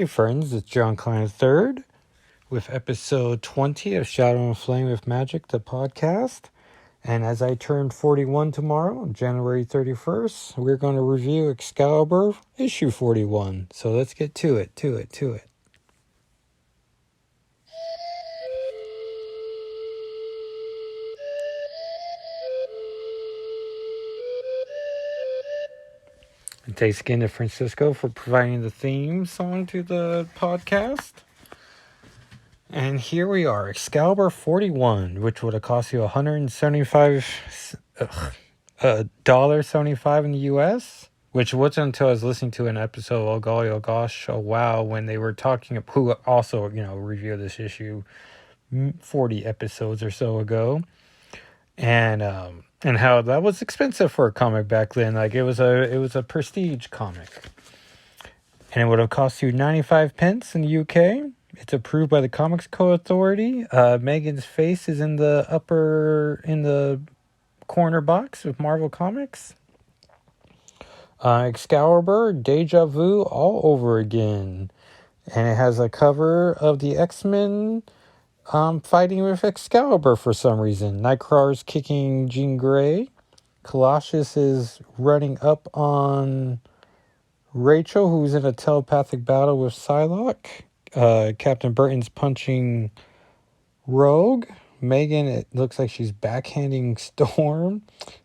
Hey friends, it's John Klein III with episode 20 of Shadow and Flame with Magic, the podcast. And as I turn 41 tomorrow, January 31st, we're going to review Excalibur issue 41. So let's get to it. And thanks again to Francisco for providing the theme song to the podcast. And here we are, Excalibur 41, which would have cost you $175 in the US, which wasn't until I was listening to an episode of Oh Golly Oh Gosh, Oh Wow, when they were talking, who also, reviewed this issue 40 episodes or so ago, and how that was expensive for a comic back then. Like it was a prestige comic, and it would have cost you 95 pence in the UK. It's approved by the Comics Co. Authority. Megan's face is in the corner box with Marvel Comics. Excalibur, Deja Vu, all over again. And it has a cover of the X-Men fighting with Excalibur for some reason. Nightcrawler's kicking Jean Grey. Colossus is running up on Rachel, who's in a telepathic battle with Psylocke. Captain Burton's punching Rogue. Megan, it looks like she's backhanding Storm.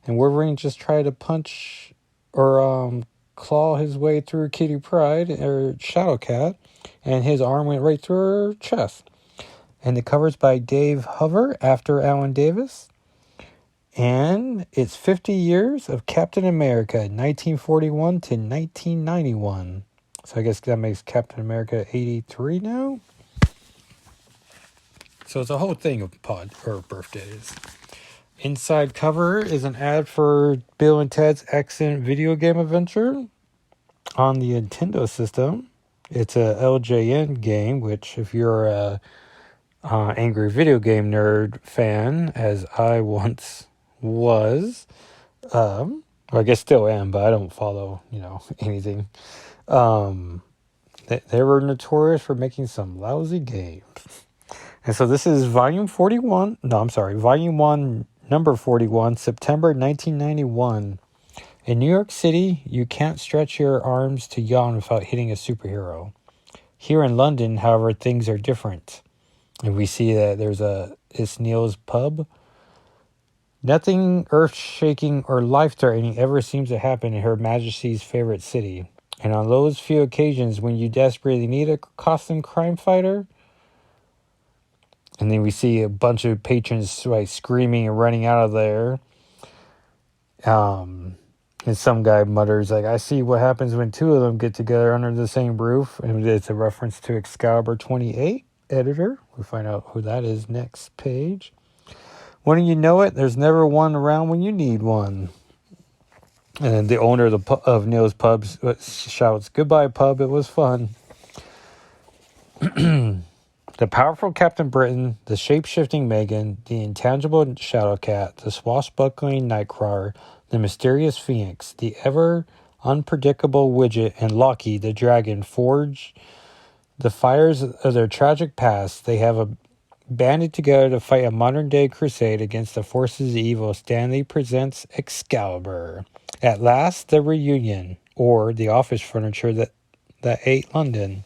And Wolverine just tried to punch or claw his way through Kitty Pryde, or Shadowcat, and his arm went right through her chest. And the cover's by Dave Hover after Alan Davis. And it's 50 years of Captain America, 1941 to 1991. So I guess that makes Captain America 83 now. So it's a whole thing of birthdays. Inside cover is an ad for Bill and Ted's Excellent Video Game Adventure on the Nintendo system. It's a LJN game, which if you're a angry video game nerd fan, as I once was, I guess still am, but I don't follow, anything. They were notorious for making some lousy games. And so this is Volume 1, number 41, September 1991. In New York City, you can't stretch your arms to yawn without hitting a superhero. Here in London, however, things are different. And we see that there's it's Neil's pub. Nothing earth-shaking or life-threatening ever seems to happen in Her Majesty's favorite city. And on those few occasions when you desperately need a costume crime fighter, and then we see a bunch of patrons like screaming and running out of there. And some guy mutters, like, I see what happens when two of them get together under the same roof. And it's a reference to Excalibur 28, editor. We find out who that is next page. When you know it, there's never one around when you need one. And then the owner of Neil's Pub shouts, "Goodbye, pub, it was fun." The powerful Captain Britain, the shape-shifting Megan, the intangible Shadowcat, the swashbuckling Nightcrawler, the mysterious Phoenix, the ever-unpredictable Widget, and Loki, the dragon, forge the fires of their tragic past. They have banded together to fight a modern-day crusade against the forces of evil. Stanley presents Excalibur. At last, the reunion, or the office furniture that ate London.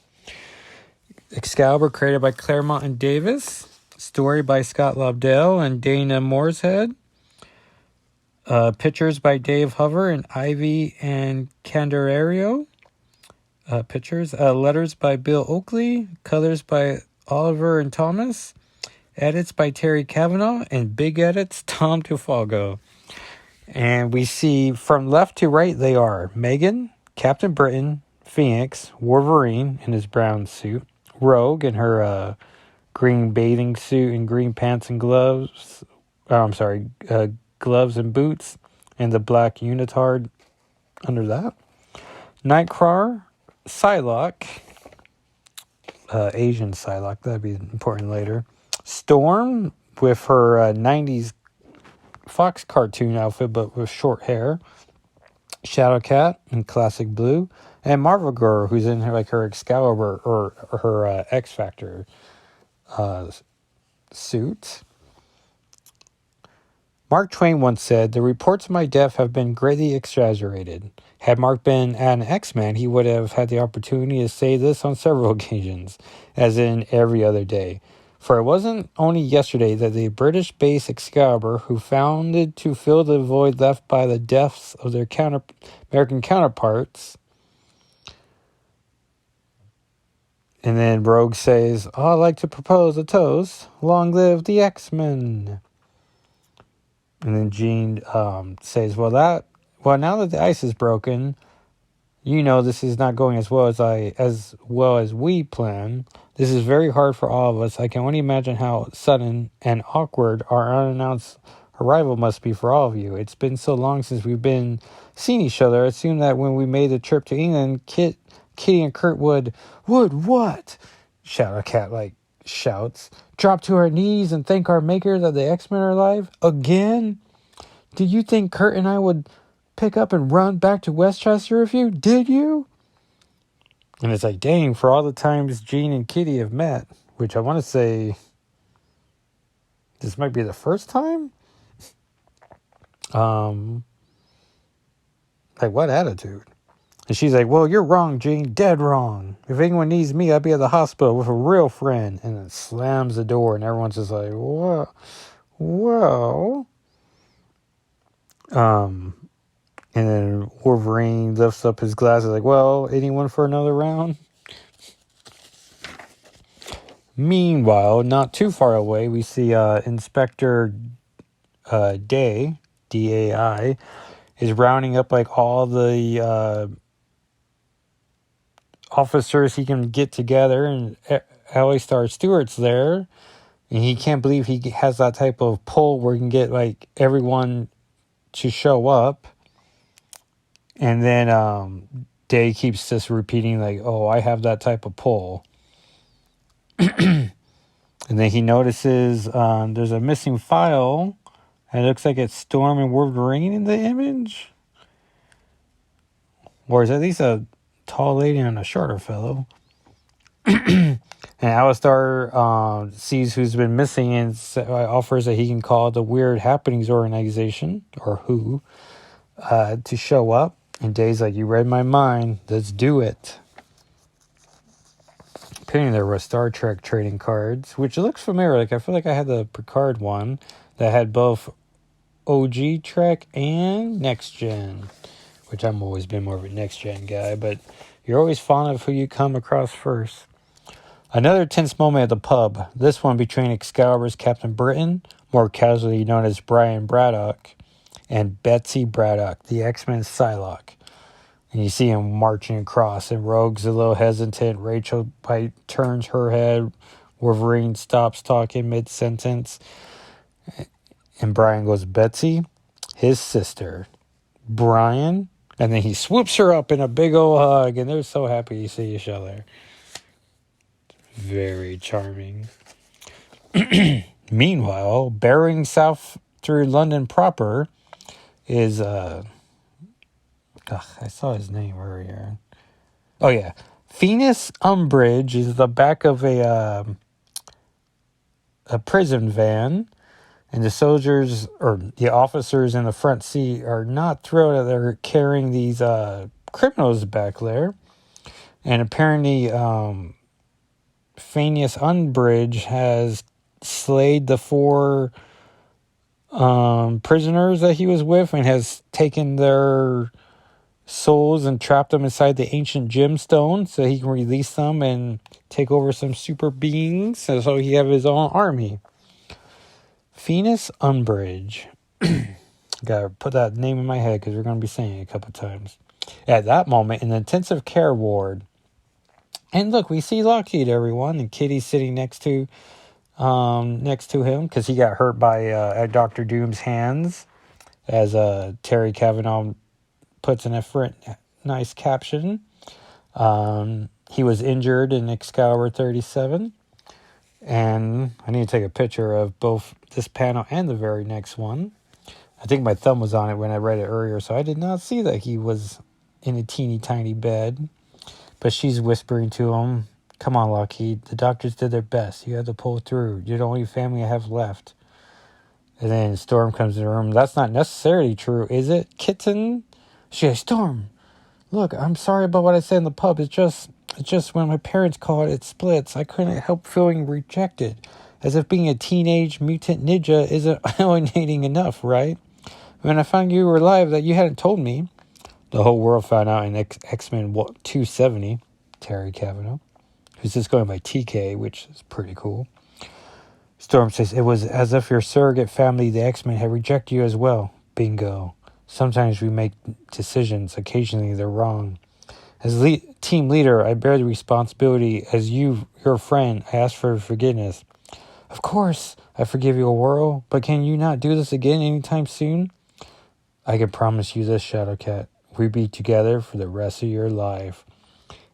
Excalibur, created by Claremont and Davis. Story by Scott Lobdell and Dana Morshead. Pictures by Dave Hover and Ivy and Candelario. Pictures. Letters by Bill Oakley. Colors by Oliver and Thomas. Edits by Terry Cavanaugh. And big edits, Tom Tufago. And we see from left to right they are Megan, Captain Britain, Phoenix, Wolverine in his brown suit, Rogue in her green bathing suit and green pants and gloves. Gloves and boots, and the black unitard under that. Nightcrawler, Psylocke, Asian Psylocke, that'd be important later. Storm with her 90s Fox cartoon outfit, but with short hair. Shadowcat in classic blue. And Marvel Girl, who's in her, like her Excalibur or her X Factor suit. Mark Twain once said, "The reports of my death have been greatly exaggerated." Had Mark been an X-Man, he would have had the opportunity to say this on several occasions, as in every other day. For it wasn't only yesterday that the British-based Excalibur, who founded to fill the void left by the deaths of their American counterparts. And then Rogue says, "Oh, I'd like to propose a toast. Long live the X-Men." And then Jean says, well, now that the ice is broken, this is not going as well as we plan. This is very hard for all of us. I can only imagine how sudden and awkward our unannounced arrival must be for all of you. It's been so long since we've been seeing each other. I assume that when we made the trip to England, Kitty and Kurt would what? A cat shouts. Drop to our knees and thank our maker that the X-Men are alive? Again? Did you think Kurt and I would pick up and run back to Westchester with you? Did you? And it's like, dang, for all the times Jean and Kitty have met, which I want to say this might be the first time? What attitude? And she's like, well, you're wrong, Jean. Dead wrong. If anyone needs me, I'd be at the hospital with a real friend. And it slams the door, and everyone's just like, what? Well. And then Wolverine lifts up his glasses like, well, anyone for another round? Meanwhile, not too far away, we see Inspector Day, D-A-I, is rounding up all the officers he can get together, and Ally Star Stewart's there, and he can't believe he has that type of pull where he can get everyone to show up. And then Day keeps just repeating oh, I have that type of pull. And then he notices there's a missing file. And it looks like it's Storm and Wolverine in the image. Or is at least a tall lady and a shorter fellow. And Alistar sees who's been missing and offers that he can call the Weird Happenings Organization, or WHO, to show up. And Day's like, you read my mind. Let's do it. Apparently there were Star Trek trading cards, which looks familiar. I feel like I had the Picard one that had both OG Trek and Next Gen, which I've always been more of a Next Gen guy, but you're always fond of who you come across first. Another tense moment at the pub, this one between Excalibur's Captain Britain, more casually known as Brian Braddock, and Betsy Braddock, the X-Men Psylocke. And you see him marching across, and Rogue's a little hesitant. Rachel turns her head. Wolverine stops talking mid-sentence. And Brian goes, Betsy, his sister. Brian. And then he swoops her up in a big old hug, and they're so happy to see each other. Very charming. Meanwhile, bearing south through London proper is... I saw his name earlier. Oh, yeah. Phoenix Umbridge is the back of a prison van, and the soldiers, or the officers in the front seat, are not thrilled that they're carrying these criminals back there. And apparently, Phineas Umbridge has slayed the 4 prisoners that he was with, and has taken their souls and trapped them inside the ancient gemstone so he can release them and take over some super beings, so he have his own army. Phoenix Umbridge. Gotta put that name in my head because we're going to be saying it a couple times. At that moment, in the intensive care ward, and look, we see Lockheed, everyone, and Kitty's sitting next to him because he got hurt by Dr. Doom's hands, as Terry Cavanaugh puts in a nice caption. He was injured in Excalibur 37. And I need to take a picture of both this panel and the very next one. I think my thumb was on it when I read it earlier, so I did not see that he was in a teeny tiny bed. But she's whispering to him, "Come on, Lockheed. The doctors did their best. You have to pull through. You're the only family I have left." And then Storm comes in the room. "That's not necessarily true, is it, kitten?" She goes, "Storm, look, I'm sorry about what I said in the pub. It's just when my parents called it splits, I couldn't help feeling rejected. As if being a teenage mutant ninja isn't alienating enough, right? When I found you were alive that you hadn't told me." The whole world found out in X-Men 270, Terry Cavanaugh, who's just going by TK, which is pretty cool. Storm says, "It was as if your surrogate family, the X-Men, had rejected you as well. Bingo. Sometimes we make decisions. Occasionally they're wrong. As team leader, I bear the responsibility. As your friend, I ask for forgiveness." "Of course, I forgive you, Aurora, but can you not do this again anytime soon?" "I can promise you this, Shadowcat. We'll be together for the rest of your life."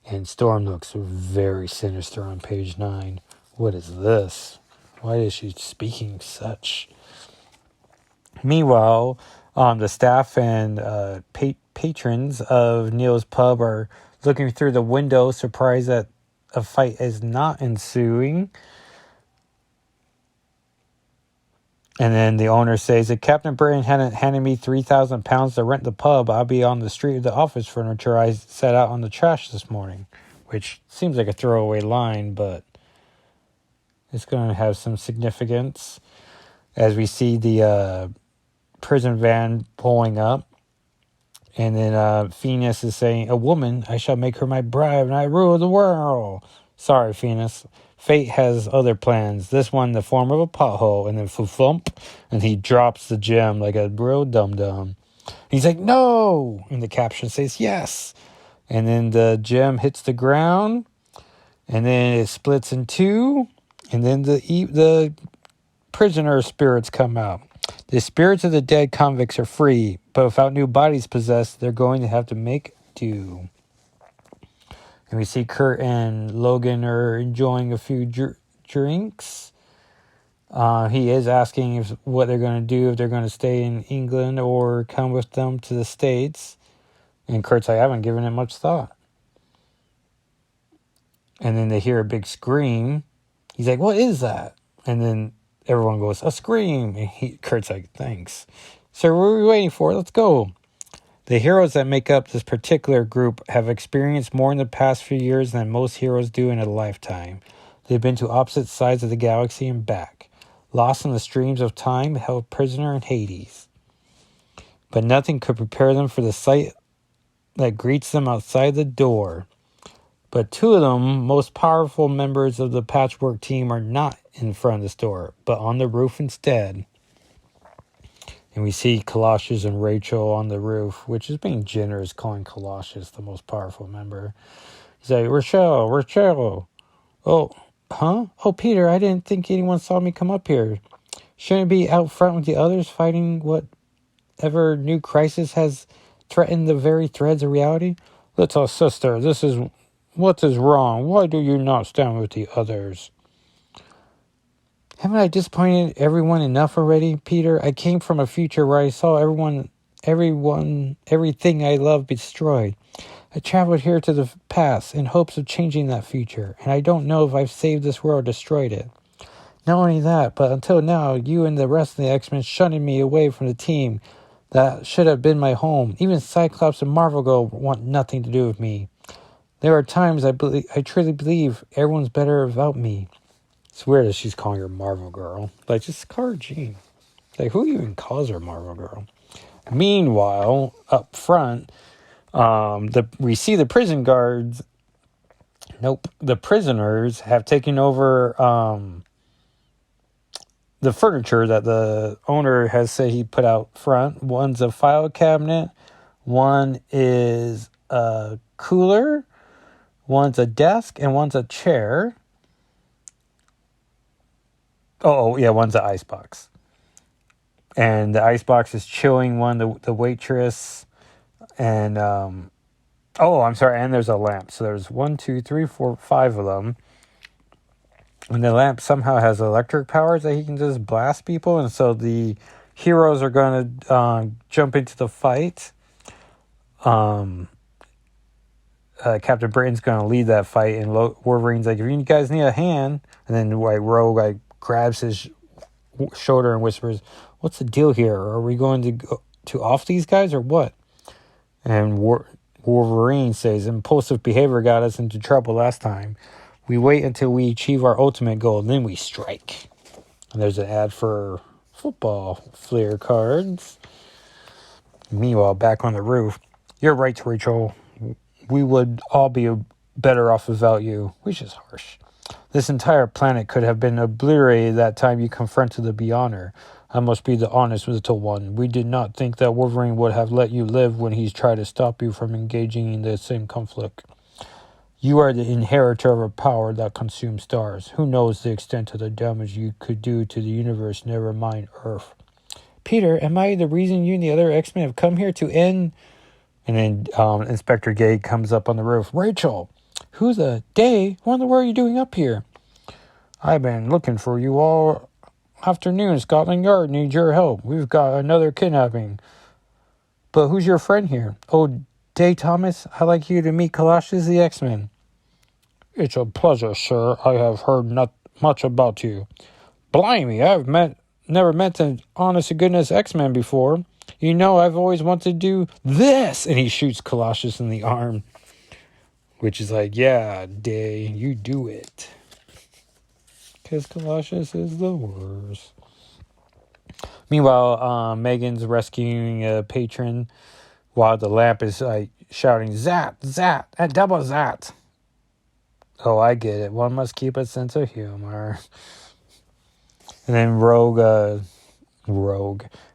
And Storm looks very sinister on page 9. What is this? Why is she speaking such? Meanwhile, the staff and patrons of Neil's pub are looking through the window, surprised that a fight is not ensuing. And then the owner says, "If Captain Britain hadn't handed me 3,000 pounds to rent the pub, I'll be on the street with the office furniture I set out on the trash this morning." Which seems like a throwaway line, but it's going to have some significance as we see the prison van pulling up. And then Phoenix is saying, "A woman, I shall make her my bride and I rule the world." Sorry, Phoenix. Fate has other plans. This one in the form of a pothole. And then flump, and he drops the gem like a real dum-dum. He's like, "No!" And the caption says, "Yes." And then the gem hits the ground. And then it splits in two. And then the prisoner spirits come out. The spirits of the dead convicts are free, but without new bodies possessed, they're going to have to make do. And we see Kurt and Logan are enjoying a few drinks. He is asking what they're going to do, if they're going to stay in England or come with them to the States. And Kurt's like, "I haven't given it much thought." And then they hear a big scream. He's like, "What is that?" And then everyone goes, "A scream." And Kurt's like, "Thanks. So what are we waiting for? Let's go." The heroes that make up this particular group have experienced more in the past few years than most heroes do in a lifetime. They've been to opposite sides of the galaxy and back, lost in the streams of time, held prisoner in Hades. But nothing could prepare them for the sight that greets them outside the door. But two of them, most powerful members of the Patchwork team, are not in front of the store, but on the roof instead. And we see Colossus and Rachel on the roof, which is being generous, calling Colossus the most powerful member. He's like, Rachel. "Oh, huh? Oh, Peter, I didn't think anyone saw me come up here. Shouldn't I be out front with the others fighting whatever new crisis has threatened the very threads of reality? Little sister, what is wrong? Why do you not stand with the others?" "Haven't I disappointed everyone enough already, Peter? I came from a future where I saw everything I love destroyed. I traveled here to the past in hopes of changing that future, and I don't know if I've saved this world or destroyed it. Not only that, but until now, you and the rest of the X-Men shunning me away from the team that should have been my home. Even Cyclops and Marvel Girl want nothing to do with me. There are times I truly believe everyone's better without me." It's weird that she's calling her Marvel Girl. Like, just call her Jean. Like, who even calls her Marvel Girl? Meanwhile, up front, we see the prison guards. Nope. The prisoners have taken over the furniture that the owner has said he put out front. One's a file cabinet. One is a cooler. One's a desk. And one's a chair. Oh, yeah, one's an icebox. And the icebox is chilling one, the waitress. And, I'm sorry, and there's a lamp. So there's 1, 2, 3, 4, 5 of them. And the lamp somehow has electric powers that he can just blast people. And so the heroes are going to jump into the fight. And Captain Britain's going to lead that fight, and Wolverine's like, if you guys need a hand, and then Rogue grabs his shoulder and whispers, what's the deal here? Are we going to go to off these guys or what? And Wolverine says, impulsive behavior got us into trouble last time. We wait until we achieve our ultimate goal, then we strike. And there's an ad for football flair cards. Meanwhile, back on the roof, you're right, Rachel. We would all be better off without you, which is harsh. This entire planet could have been obliterated that time you confronted the Beyonder. I must be the honest little one. We did not think that Wolverine would have let you live when he's tried to stop you from engaging in the same conflict. You are the inheritor of a power that consumes stars. Who knows the extent of the damage you could do to the universe, never mind Earth. Peter, am I the reason you and the other X-Men have come here to end? And then Inspector Gay comes up on the roof. Rachel, who the day? What in the world are you doing up here? I've been looking for you all afternoon. Scotland Yard needs your help. We've got another kidnapping. But who's your friend here? Oh, Day Thomas, I'd like you to meet Colossus the X-Men. It's a pleasure, sir. I have heard not much about you. Blimey, I've never met an honest-to-goodness X-Men before. You know, I've always wanted to do this. And he shoots Colossus in the arm. Which is like, yeah, Day, you do it. Because Colossus is the worst. Meanwhile, Megan's rescuing a patron while the lamp is shouting, Zat, Zat, and double Zat. Oh, I get it. One must keep a sense of humor. And then Rogue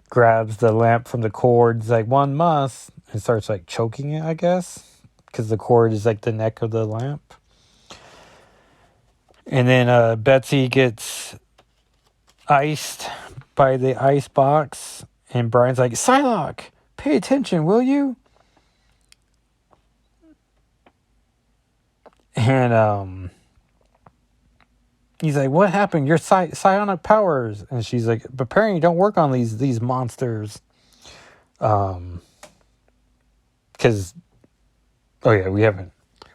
grabs the lamp from the cord. He's like, one must. And starts choking it, I guess. Because the cord is the neck of the lamp. And then Betsy gets iced by the ice box. And Brian's like, Psylocke, pay attention, will you? And he's like, what happened? Your psionic powers. And she's like, but apparently you don't work on these monsters. Because... Oh, yeah,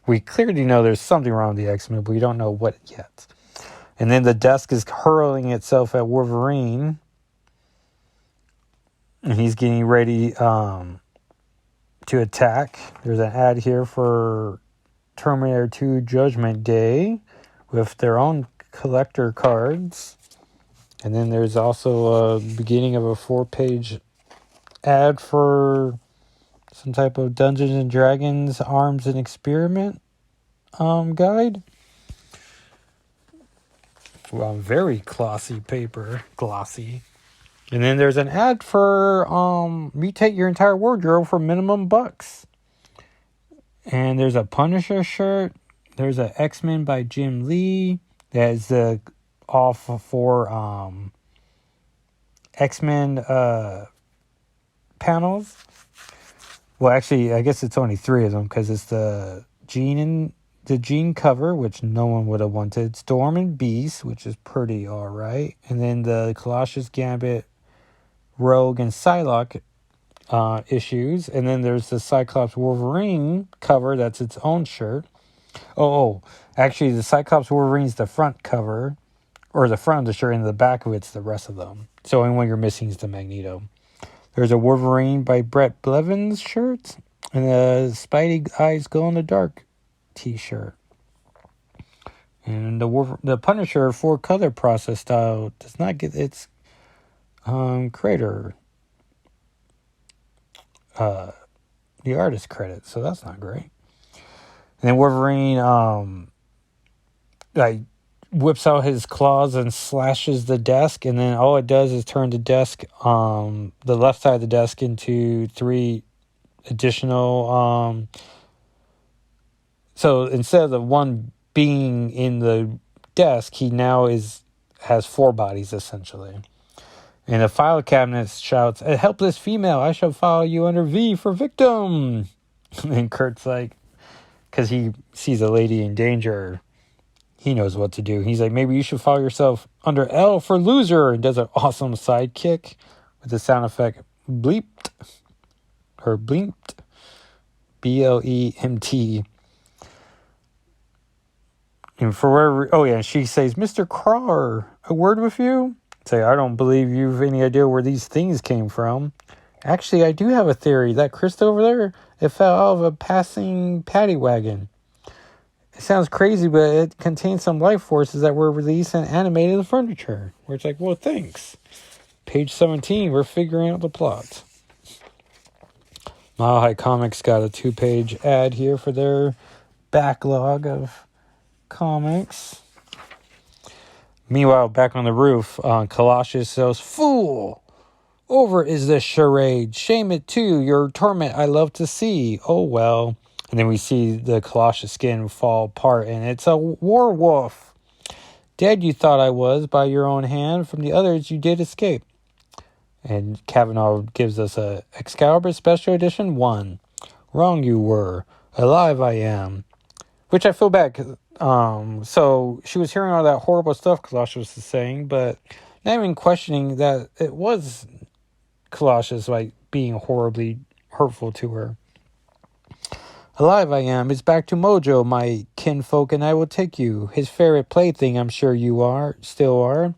we clearly know there's something wrong with the X-Men, but we don't know what yet. And then the desk is hurling itself at Wolverine. And he's getting ready to attack. There's an ad here for Terminator 2 Judgment Day with their own collector cards. And then there's also a beginning of a 4-page ad for some type of Dungeons and Dragons Arms and Experiment guide. Well, very glossy paper. Glossy. And then there's an ad for mutate your entire wardrobe for minimum bucks. And there's a Punisher shirt. There's a X-Men by Jim Lee. That's off for X-Men panels. Well, actually, I guess it's only 3 of them because it's the Jean cover, which no one would have wanted. Storm and Beast, which is pretty all right. And then the Colossus Gambit, Rogue, and Psylocke issues. And then there's the Cyclops Wolverine cover. That's its own shirt. Actually, the Cyclops Wolverine's the front cover, or the front of the shirt, and the back of it's the rest of them. So only one you're missing is the Magneto. There's a Wolverine by Brett Blevins shirt, and a Spidey Eyes Glow in the Dark t-shirt. And the Punisher 4-color process style does not get its creator the artist credit, so that's not great. And then Wolverine whips out his claws and slashes the desk, and then all it does is turn the desk, the left side of the desk, into 3 additional. So instead of the one being in the desk, he now has 4 bodies essentially. And the file cabinet shouts, "A helpless female! I shall file you under V for victim." And Kurt's like, because he sees a lady in danger. He knows what to do. He's like, maybe you should file yourself under L for loser. And does an awesome sidekick with the sound effect bleeped. Or bleeped. BLEMT. And for whatever, oh yeah, she says, Mr. Crar, a word with you? Say, I don't believe you've any idea where these things came from. Actually, I do have a theory. That crystal over there, it fell out of a passing paddy wagon. It sounds crazy, but it contains some life forces that were released and animated the furniture. Where it's like, well, thanks. Page 17, we're figuring out the plot. Mile High Comics got a 2-page ad here for their backlog of comics. Meanwhile, back on the roof, Colossus says, Fool! Over is this charade. Shame it too. Your torment I love to see. Oh well. And then we see the Colossus skin fall apart, and it's a werewolf. Dead you thought I was by your own hand. From the others you did escape. And Kavanaugh gives us a Excalibur Special Edition 1. Wrong you were. Alive I am. Which I feel bad, 'cause, so she was hearing all that horrible stuff Colossus was saying, but not even questioning that it was Colossus like being horribly hurtful to her. Alive I am. It's back to Mojo, my kinfolk, and I will take you. His favorite plaything, I'm sure you still are.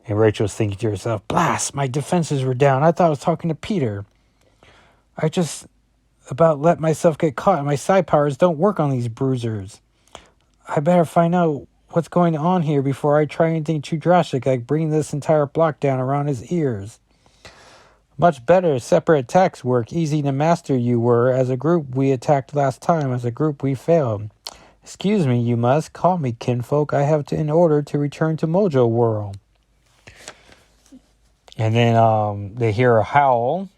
And Rachel's thinking to herself, blast, my defenses were down. I thought I was talking to Peter. I just about let myself get caught, and my side powers don't work on these bruisers. I better find out what's going on here before I try anything too drastic, like bringing this entire block down around his ears. Much better, separate attacks work, easy to master you were. As a group we attacked last time, as a group we failed. Excuse me, you must. Call me kinfolk. I have to in order to return to Mojo World. And then they hear a howl.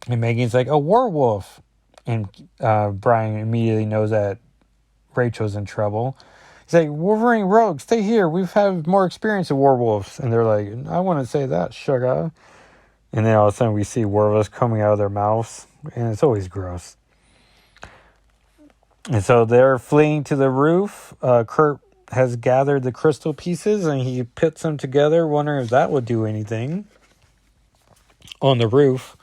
And Megan's like, a werewolf. And Brian immediately knows that Rachel's in trouble. He's like, Wolverine Rogue, stay here. We've had more experience with werewolves. And they're like, I wouldn't say that, sugar. And then all of a sudden we see werewolves coming out of their mouths. And it's always gross. And so they're fleeing to the roof. Kurt has gathered the crystal pieces and he puts them together, wondering if that would do anything. On the roof,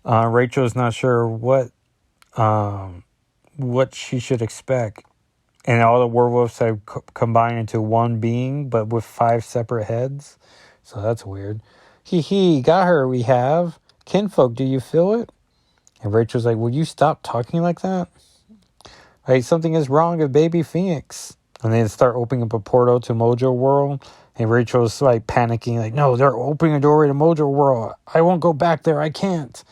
Rachel's not sure what she should expect. And all the werewolves have combined into one being, but with 5 separate heads. So that's weird. Got her, we have. Kinfolk, do you feel it? And Rachel's like, will you stop talking like that? Like, something is wrong with baby Phoenix. And they start opening up a portal to Mojo World. And Rachel's like panicking, like, no, they're opening a doorway to Mojo World. I won't go back there. I can't.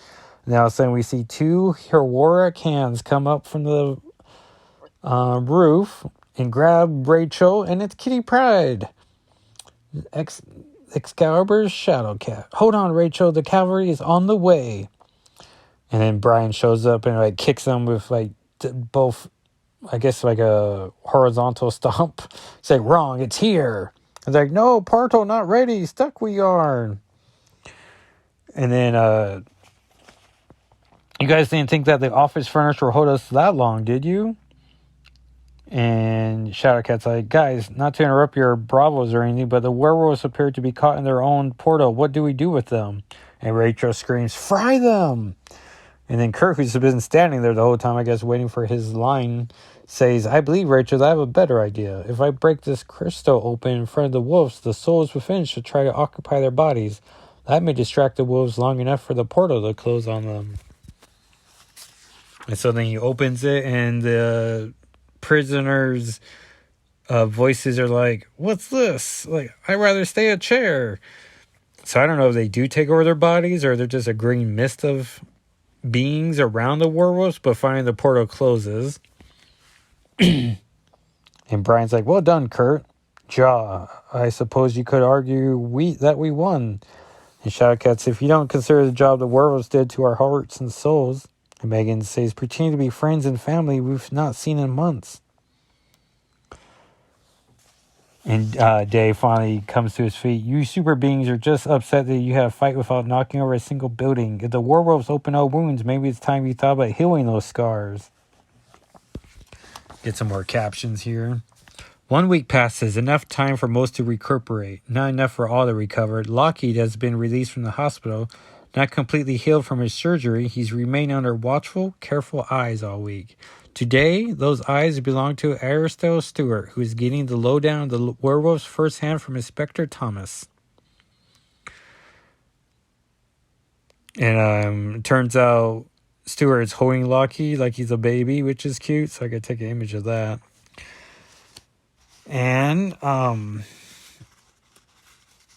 And all of a sudden we see 2 heroic hands come up from the roof and grab Rachel. And it's Kitty Pryde. Excalibur's Shadow Cat. Hold on, Rachel. The cavalry is on the way. And then Brian shows up and like kicks them with like both, I guess, like a horizontal stomp. It's like, wrong, it's here. It's like, no, Parto, not ready. Stuck we are. And then, you guys didn't think that the office furniture would hold us that long, did you? And Shadowcat's like, guys, not to interrupt your bravos or anything, but the werewolves appear to be caught in their own portal. What do we do with them? And Rachel screams, fry them! And then Kurt, who's been standing there the whole time, I guess, waiting for his line, says, I believe, Rachel, I have a better idea. If I break this crystal open in front of the wolves, the souls within should try to occupy their bodies. That may distract the wolves long enough for the portal to close on them. And so then he opens it, and the prisoners' voices are like, what's this? Like, I'd rather stay a chair. So I don't know if they do take over their bodies, or they're just a green mist of beings around the werewolves, but finally the portal closes. And Brian's like, well done, Kurt. I suppose you could argue that we won. And Shadowcat says, if you don't consider the job the werewolves did to our hearts and souls. And Megan says, pretending to be friends and family we've not seen in months. And Dave finally comes to his feet. You super beings are just upset that you had a fight without knocking over a single building. If the werewolves open no wounds, maybe it's time you thought about healing those scars. Get some more captions here. 1 week passes, enough time for most to recuperate. Not enough for all to recover. Lockheed has been released from the hospital. Not completely healed from his surgery, he's remained under watchful, careful eyes all week. Today, those eyes belong to Aristotle Stewart, who is getting the lowdown of the werewolves firsthand from Inspector Thomas. And it turns out Stewart is holding Locky like he's a baby, which is cute, so I could take an image of that. And,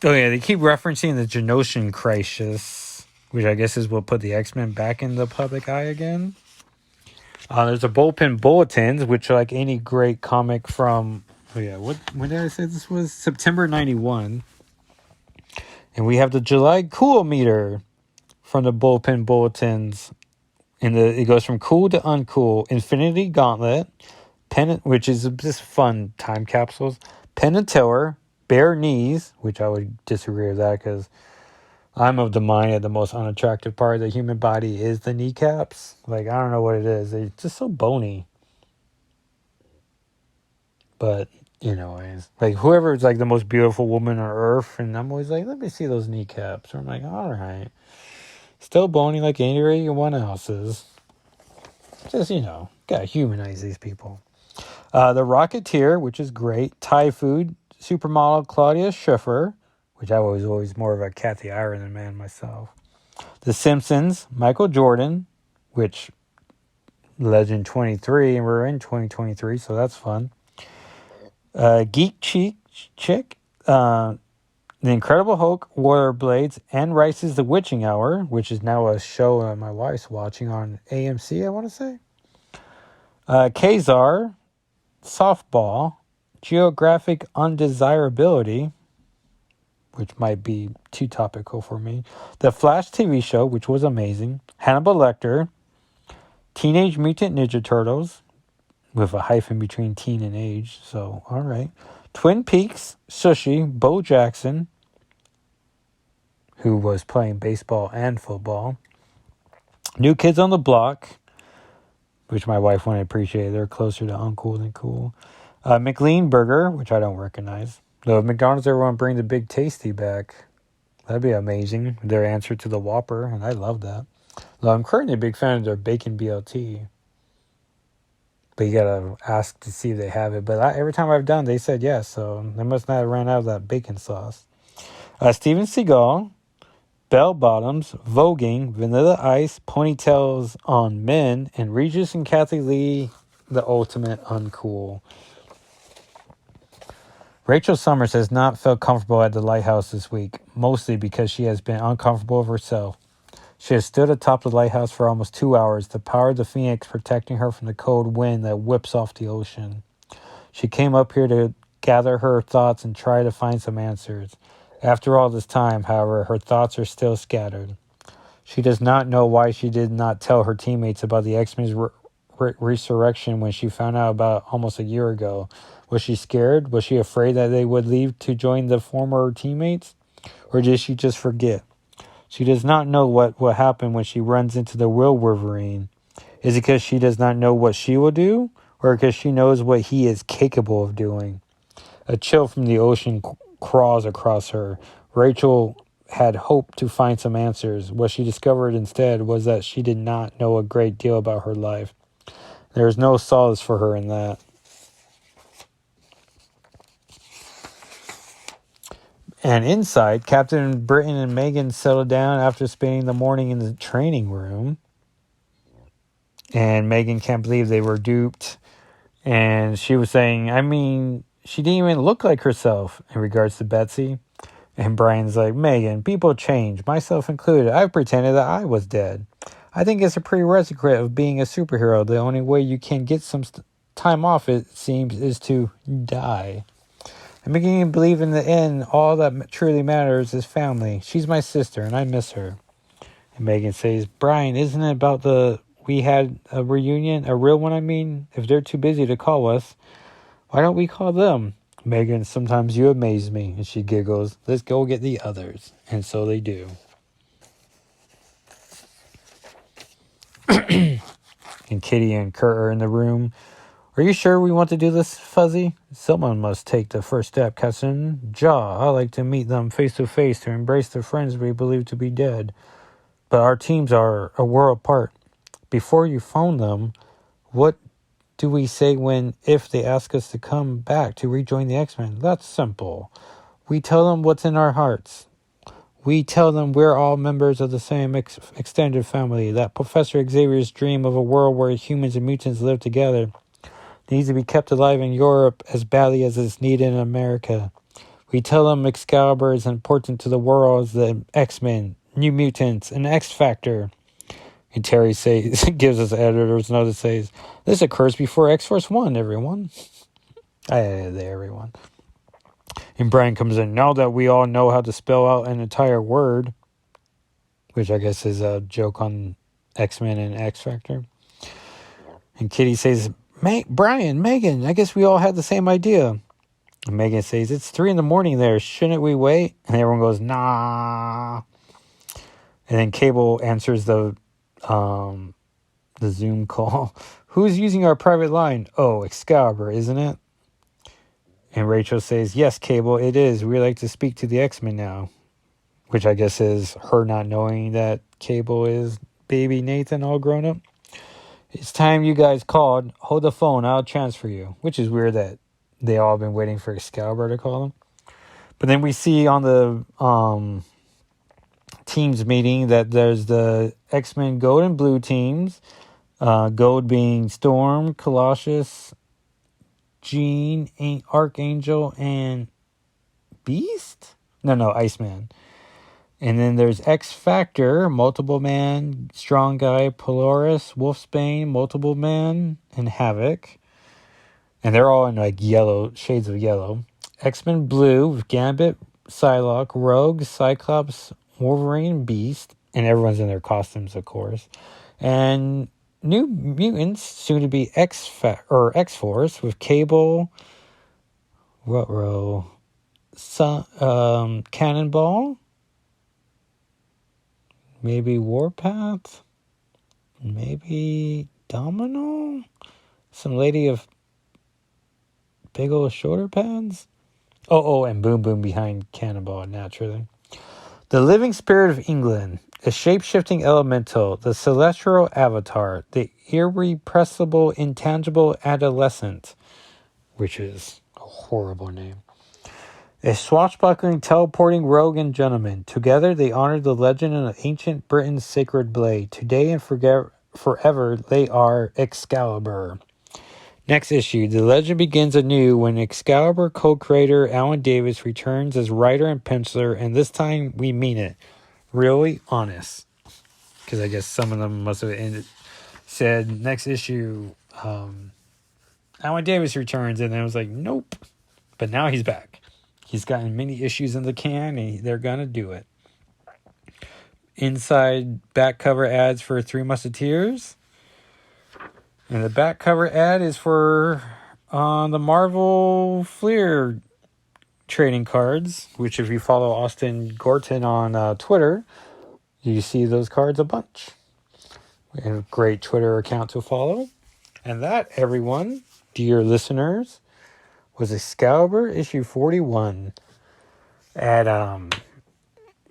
they keep referencing the Genoshan crisis, which I guess is what put the X-Men back in the public eye again. There's a bullpen bulletins, which are like any great comic from, when did I say this was? September 91. And we have the July cool meter from the bullpen bulletins. And it goes from cool to uncool. Infinity Gauntlet, which is just fun time capsules. Penn and Teller, bare knees, which I would disagree with that because I'm of the mind that the most unattractive part of the human body is the kneecaps. Like, I don't know what it is. They're just so bony. But, anyways, like, whoever is, like, the most beautiful woman on earth, and I'm always like, let me see those kneecaps. Or I'm like, all right. Still bony like anyone else's. Just, gotta humanize these people. The Rocketeer, which is great. Thai food, supermodel Claudia Schiffer, which I was always more of a Kathy Ireland man myself. The Simpsons, Michael Jordan, which Legend 23, and we're in 2023, so that's fun. Geek Chick, The Incredible Hulk, Warrior Blades, Anne Rice's The Witching Hour, which is now a show my wife's watching on AMC, I want to say. Kazar, Softball, Geographic Undesirability, which might be too topical for me. The Flash TV show, which was amazing. Hannibal Lecter, Teenage Mutant Ninja Turtles, with a hyphen between teen and age, so all right. Twin Peaks, Sushi, Bo Jackson, who was playing baseball and football. New Kids on the Block, which my wife wouldn't appreciate. They're closer to uncool than cool. McLean Burger, which I don't recognize. Though if McDonald's ever want to bring the Big Tasty back, that'd be amazing. Their answer to the Whopper, and I love that. Though I'm currently a big fan of their Bacon BLT. But you gotta ask to see if they have it. But every time I've done, they said yes. So they must not have ran out of that bacon sauce. Steven Seagal, Bell Bottoms, Voguing, Vanilla Ice, Ponytails on Men, and Regis and Kathy Lee, the ultimate uncool. Rachel Summers has not felt comfortable at the lighthouse this week, mostly because she has been uncomfortable of herself. She has stood atop the lighthouse for almost 2 hours, the power of the phoenix protecting her from the cold wind that whips off the ocean. She came up here to gather her thoughts and try to find some answers. After all this time, however, her thoughts are still scattered. She does not know why she did not tell her teammates about the X-Men's resurrection when she found out about almost a year ago. Was she scared? Was she afraid that they would leave to join the former teammates? Or did she just forget? She does not know what will happen when she runs into the real Wolverine. Is it because she does not know what she will do? Or because she knows what he is capable of doing? A chill from the ocean crawls across her. Rachel had hoped to find some answers. What she discovered instead was that she did not know a great deal about her life. There is no solace for her in that. And inside, Captain Britain and Megan settle down after spending the morning in the training room. And Megan can't believe they were duped. And she was saying, she didn't even look like herself in regards to Betsy. And Brian's like, Megan, people change, myself included. I've pretended that I was dead. I think it's a prerequisite of being a superhero. The only way you can get some time off, it seems, is to die. I'm beginning to believe in the end, all that truly matters is family. She's my sister, and I miss her. And Megan says, Brian, isn't it about we had a reunion, a real one, if they're too busy to call us, why don't we call them? Megan, sometimes you amaze me. And she giggles, let's go get the others. And so they do. And Kitty and Kurt are in the room. Are you sure we want to do this, Fuzzy? Someone must take the first step, Cousin. Jaw, I like to meet them face to face to embrace the friends we believe to be dead. But our teams are a world apart. Before you phone them, what do we say if they ask us to come back to rejoin the X-Men? That's simple. We tell them what's in our hearts. We tell them we're all members of the same extended family, that Professor Xavier's dream of a world where humans and mutants live together needs to be kept alive in Europe as badly as it's needed in America. We tell them Excalibur is important to the world as the X-Men, New Mutants, and X-Factor. And Terry gives us editor's note that says, this occurs before X-Force 1, everyone. I added there, everyone. And Brian comes in, now that we all know how to spell out an entire word, which I guess is a joke on X-Men and X-Factor. And Kitty says, Brian, Megan, I guess we all had the same idea. And Megan says, it's 3 a.m. there. Shouldn't we wait? And everyone goes, nah. And then Cable answers the Zoom call. Who's using our private line? Oh, Excalibur, isn't it? And Rachel says, yes, Cable, it is. We like to speak to the X-Men now. Which I guess is her not knowing that Cable is baby Nathan all grown up. It's time you guys called. Hold the phone. I'll transfer you. Which is weird that they all been waiting for Excalibur to call them. But then we see on the teams meeting that there's the X-Men Gold and Blue teams. Gold being Storm, Colossus, Jean, Archangel, and Beast? No, Iceman. And then there's X-Factor, Multiple Man, Strong Guy, Polaris, Wolfsbane, Multiple Man, and Havoc. And they're all in like yellow, shades of yellow. X-Men Blue with Gambit, Psylocke, Rogue, Cyclops, Wolverine, Beast. And everyone's in their costumes, of course. And New Mutants, soon to be X-Force with Cable, Cannonball, maybe Warpath, maybe Domino, some lady of big old shoulder pads. Oh, and Boom Boom behind Cannonball, naturally. The Living Spirit of England, a shape-shifting elemental, the celestial avatar, the irrepressible, intangible adolescent, which is a horrible name. A swashbuckling, teleporting rogue and gentleman. Together they honor the legend of ancient Britain's sacred blade. Today and forever they are Excalibur. Next issue, the legend begins anew when Excalibur co-creator Alan Davis returns as writer and penciler, and this time we mean it. Really honest. Because I guess some of them must have said next issue, Alan Davis returns, and then it was like, nope. But now he's back. He's gotten many issues in the can, and they're going to do it. Inside back cover ads for Three Musketeers. And the back cover ad is for the Marvel Fleer trading cards, which if you follow Austin Gorton on Twitter, you see those cards a bunch. And a great Twitter account to follow. And that, everyone, dear listeners, was Excalibur issue 41. And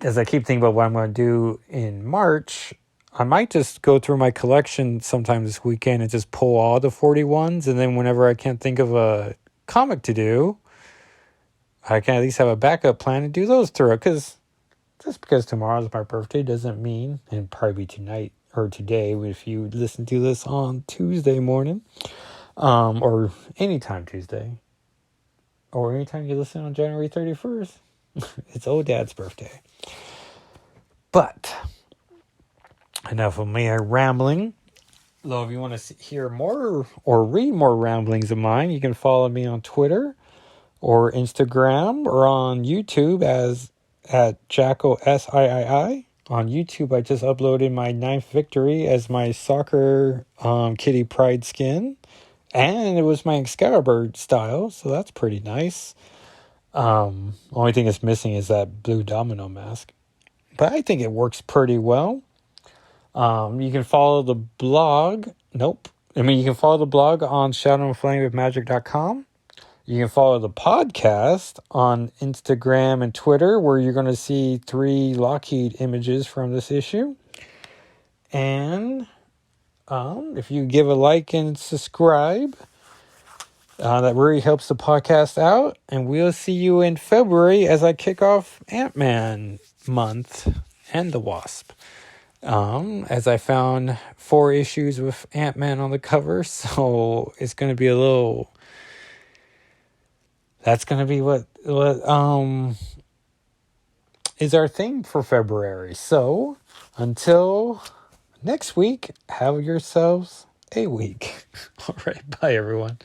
as I keep thinking about what I'm going to do in March, I might just go through my collection sometime this weekend and just pull all the 41s. And then whenever I can't think of a comic to do, I can at least have a backup plan and do those through it. Because just because tomorrow's my birthday doesn't mean, and probably tonight or today if you listen to this on Tuesday morning, or anytime Tuesday, or anytime you listen on January 31st, it's old dad's birthday. But enough of me rambling. Though if you want to hear more or read more ramblings of mine, you can follow me on Twitter or Instagram or on YouTube at Jacko SIII. On YouTube, I just uploaded my 9th victory as my soccer kitty pride skin. And it was my Excalibur style, so that's pretty nice. Only thing it's missing is that blue domino mask. But I think it works pretty well. You can follow the blog. You can follow the blog on shadowandflamewithmagic.com. You can follow the podcast on Instagram and Twitter, where you're going to see 3 Lockheed images from this issue. And If you give a like and subscribe, that really helps the podcast out. And we'll see you in February as I kick off Ant-Man month and the Wasp. As I found 4 issues with Ant-Man on the cover, so it's going to be a little... That's going to be what is our thing for February. So, until next week, have yourselves a week. All right, bye everyone.